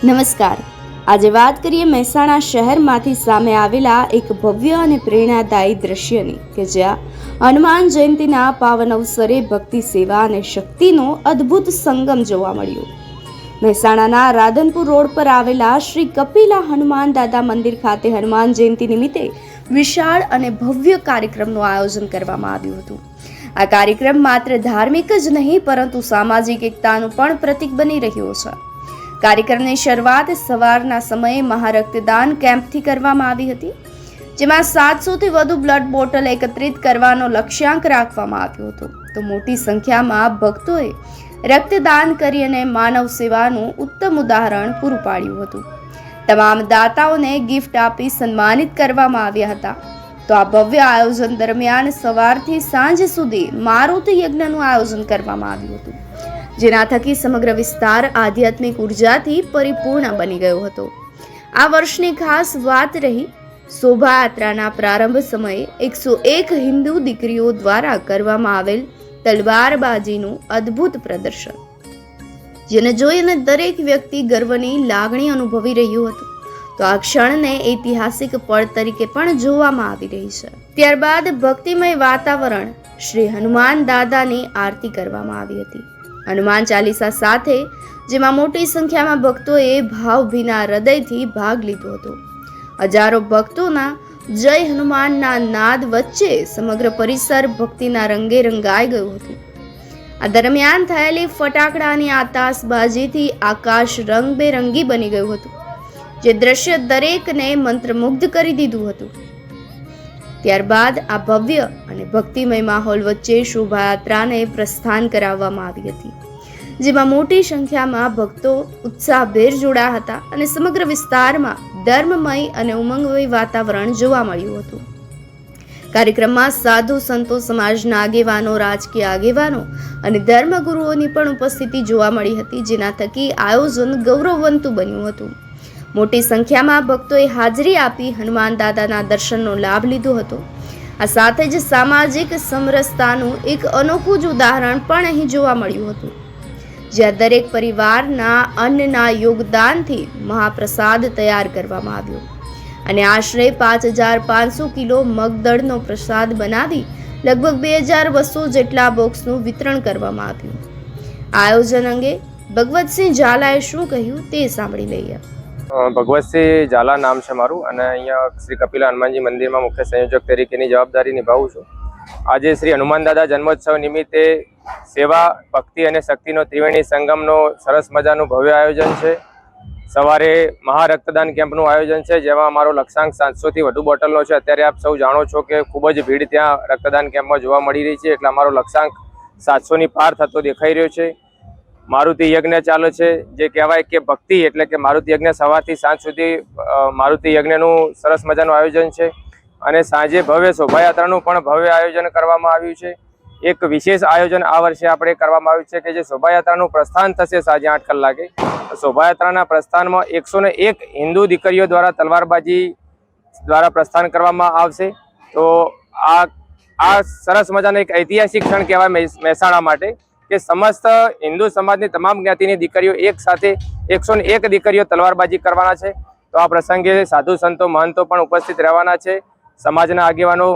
નમસ્કાર। આજે વાત કરીએ મહેસાણા શહેરમાંથી સામે આવેલા એક ભવ્ય અને પ્રેરણાદાયી દ્રશ્યની કે જ્યાં હનુમાન જયંતીના પાવન અવસરે ભક્તિ, સેવા અને શક્તિનો અદ્ભુત સંગમ જોવા મળ્યો। મહેસાણાના રાધનપુર રોડ પર આવેલા શ્રી કપિલા હનુમાન દાદા મંદિર ખાતે હનુમાન જયંતી નિમિત્તે વિશાળ અને ભવ્ય કાર્યક્રમનું આયોજન કરવામાં આવ્યું હતું। આ કાર્યક્રમ માત્ર ધાર્મિક જ નહીં પરંતુ સામાજિક એકતાનું પણ પ્રતીક બની રહ્યો છે। કાર્યક્રમની શરૂઆત સવારના સમયે મહારક્તદાન કેમ્પથી કરવામાં આવી હતી, જેમાં 700થી વધુ બ્લડ બોટલ એકત્રિત કરવાનો લક્ષ્યાંક રાખવામાં આવ્યો હતો। તો મોટી સંખ્યામાં ભક્તોએ રક્તદાન કરી અને માનવ સેવાનું ઉત્તમ ઉદાહરણ પૂરું પાડ્યું હતું। તમામ દાતાઓને ગિફ્ટ આપી સન્માનિત કરવામાં આવ્યા હતા। તો આ ભવ્ય આયોજન દરમિયાન સવારથી સાંજ સુધી મારુતિ યજ્ઞનું આયોજન કરવામાં આવ્યું હતું, જેના થકી સમગ્ર વિસ્તાર આધ્યાત્મિક ઉર્જાથી પરિપૂર્ણ બની ગયો હતો। આ વર્ષની ખાસ વાત રહી શોભાયાત્રાના પ્રારંભ સમયે 101 હિન્દુ દીકરીઓ દ્વારા કરવામાં આવેલ તલવારબાજીનું અદ્ભુત પ્રદર્શન, જેને જોઈને દરેક વ્યક્તિ ગર્વની લાગણી અનુભવી રહ્યું હતું। તો આ ક્ષણને ઐતિહાસિક પળ તરીકે પણ જોવામાં આવી રહી છે। ત્યારબાદ ભક્તિમય વાતાવરણ શ્રી હનુમાન દાદાની આરતી કરવામાં આવી હતી, હનુમાન ચાલીસા સાથે, જેમાં મોટી સંખ્યામાં ભક્તોએ ભાવભીના હૃદયથી ભાગ લીધો હતો। હજારો ભક્તોના જય હનુમાનના નાદ વચ્ચે સમગ્ર પરિસર ભક્તિના રંગે રંગાઈ ગયું હતું। આ દરમિયાન થયેલી ફટાકડાની આતશબાજીથી આકાશ રંગબેરંગી બની ગયું હતું, જે દ્રશ્ય દરેકને મંત્રમુગ્ધ કરી દીધું હતું। ત્યારબાદ આ ભવ્ય અને ભક્તિમય માહોલ વચ્ચે શોભાયાત્રાને પ્રસ્થાન કરાવવામાં આવી હતી, જેમાં મોટી સંખ્યામાં ભક્તો ઉત્સાહભેર જોડાયા હતા અને સમગ્ર વિસ્તારમાં ધર્મમય અને ઉમંગમય વાતાવરણ જોવા મળ્યું હતું। કાર્યક્રમમાં સાધુ સંતો, સમાજના આગેવાનો, રાજકીય આગેવાનો અને ધર્મગુરુઓની પણ ઉપસ્થિતિ જોવા મળી હતી, જેના થકી આયોજન ગૌરવવંતું બન્યું હતું। મોટી સંખ્યામાં ભક્તોએ હાજરી આપી હનુમાન દાદાના દર્શનનો લાભ લીધો હતો। આ સાથે જ સામાજિક સમરસતાનું એક અનોખું જ ઉદાહરણ પણ અહીં જોવા મળ્યું હતું, જ્યાં દરેક પરિવારના અન્નના યોગદાનથી મહાપ્રસાદ તૈયાર કરવામાં આવ્યો અને આશરે 5500 કિલો મગદળનો પ્રસાદ બનાવી લગભગ 2200 જેટલા બોક્સનું વિતરણ કરવામાં આવ્યું। આયોજન અંગે ભગવતસિંહ ઝાલાએ શું કહ્યું તે સાંભળી લઈએ। ભગવતસિંહ ઝાલા નામ છે મારું અને અહીંયા શ્રી કપિલા હનુમાનજી મંદિરમાં મુખ્ય સંયોજક તરીકેની જવાબદારી નિભાવું છું। આજે શ્રી હનુમાન દાદા જન્મોત્સવ નિમિત્તે સેવા, ભક્તિ અને શક્તિનો ત્રિવેણી સંગમનો સરસ મજાનું ભવ્ય આયોજન છે। સવારે મહારક્તદાન કેમ્પનું આયોજન છે, જેમાં અમારો લક્ષ્યાંક 700થી વધુ બોટલનો છે। અત્યારે આપ સૌ જાણો છો કે ખૂબ જ ભીડ ત્યાં રક્તદાન કેમ્પમાં જોવા મળી રહી છે, એટલે અમારો લક્ષ્યાંક 700ની પાર થતો દેખાઈ રહ્યો છે। મારુતિ યજ્ઞ ચાલે છે, જે કહેવાય કે ભક્તિ એટલે કે મારુતિ યજ્ઞ સવારથી સાંજ સુધી મારુતિ યજ્ઞનું સરસ મજાનું આયોજન છે અને સાંજે ભવ્ય શોભાયાત્રાનું પણ ભવ્ય આયોજન કરવામાં આવ્યું છે। એક વિશેષ આયોજન આ વર્ષે આપણે કરવામાં આવ્યું છે કે જે શોભાયાત્રાનું પ્રસ્થાન થશે સાંજે 8 કલાકે। શોભાયાત્રાના પ્રસ્થાનમાં 101 હિન્દુ દીકરીઓ દ્વારા તલવારબાજી દ્વારા પ્રસ્થાન કરવામાં આવશે। તો આ સરસ મજાનો એક ઐતિહાસિક ક્ષણ કહેવાય મહેસાણા માટે કે સમસ્ત હિન્દુ સમાજની તમામ જ્ઞાતિની દીકરીઓ એક સાથે 101 દીકરીઓ તલવારબાજી કરવાના છે। તો આ પ્રસંગે સાધુ સંતો, મહંતો પણ ઉપસ્થિત રહેવાના છે, સમાજના આગેવાનો,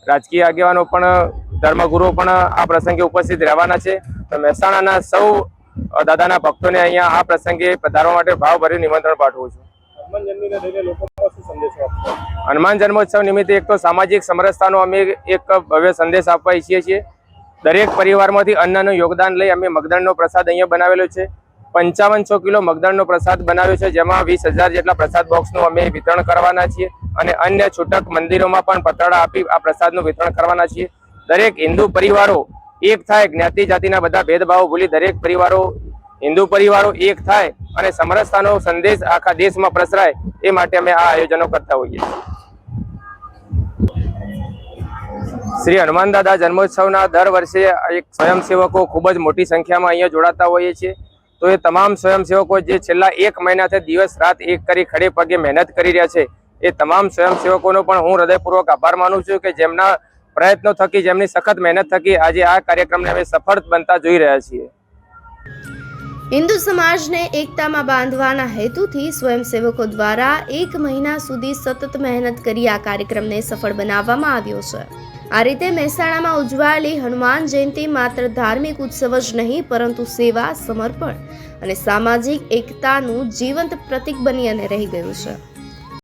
રાજકીય આગેવાનો પણ, ધર્મગુરુઓ પણ આ પ્રસંગે ઉપસ્થિત રહેવાના છે। તો મહેસાણાના સૌ દાદાના ભક્તોને અહીંયા આ પ્રસંગે પધારવા માટે ભાવભર્યું નિમંત્રણ પાઠવું છું। હનુમાન જન્મોત્સવ નિમિત્તે એક તો સામાજિક સમરસતાનો અમે એક ભવ્ય સંદેશ આપવા ઈચ્છીએ છીએ। દરેક પરિવારમાંથી અન્નનું યોગદાન લઈ અમે મગદળનો પ્રસાદ અહીંયા બનાવેલો છે। 5500 કિલો મગદળનો પ્રસાદ બનાવ્યો છે, જેમાં 20000 જેટલા પ્રસાદ બોક્સનું અમે વિતરણ કરવાના છીએ અને અન્ય છૂટક મંદિરોમાં પણ પતાડા આપી આ પ્રસાદનું વિતરણ કરવાના છીએ। દરેક હિન્દુ પરિવારો એક થાય, જ્ઞાતિ જાતિના બધા ભેદભાવો ભૂલી દરેક પરિવારો, હિન્દુ પરિવારો એક થાય અને સમરસતાનો સંદેશ આખા દેશમાં પ્રસરાય, એ માટે અમે આ આયોજનો કરતા હોઈએ છીએ। શ્રી હનુમાન દાદા જન્મોત્સવના દર વર્ષે એક સ્વયંસેવકો ખૂબ જ મોટી સંખ્યામાં અહીંયા જોડાતા હોઈએ છીએ। તો એ તમામ સ્વયંસેવકો જે છેલ્લા 1 મહિનાથી દિવસ રાત એક કરી ખડે પગે મહેનત કરી રહ્યા છે, એ તમામ સ્વયંસેવકોનો પણ હું હૃદયપૂર્વક આભાર માનું છું કે જેમના પ્રયત્નો થકી, જેમની સખત મહેનત થકી આજે આ કાર્યક્રમને અમે સફળ બનતા જોઈ રહ્યા છીએ। હિન્દુ સમાજને એકતામાં બાંધવાના હેતુથી સ્વયંસેવકો દ્વારા 1 મહિના સુધી સતત મહેનત કરી આ કાર્યક્રમને સફળ બનાવવામાં આવ્યો છે. આ રીતે મહેસાણામાં ઉજવાયેલી હનુમાન જયંતિ માત્ર ધાર્મિક ઉત્સવ જ નહીં પરંતુ સેવા, સમર્પણ અને સામાજિક એકતાનું જીવંત પ્રતીક બની અને રહી ગયું છે.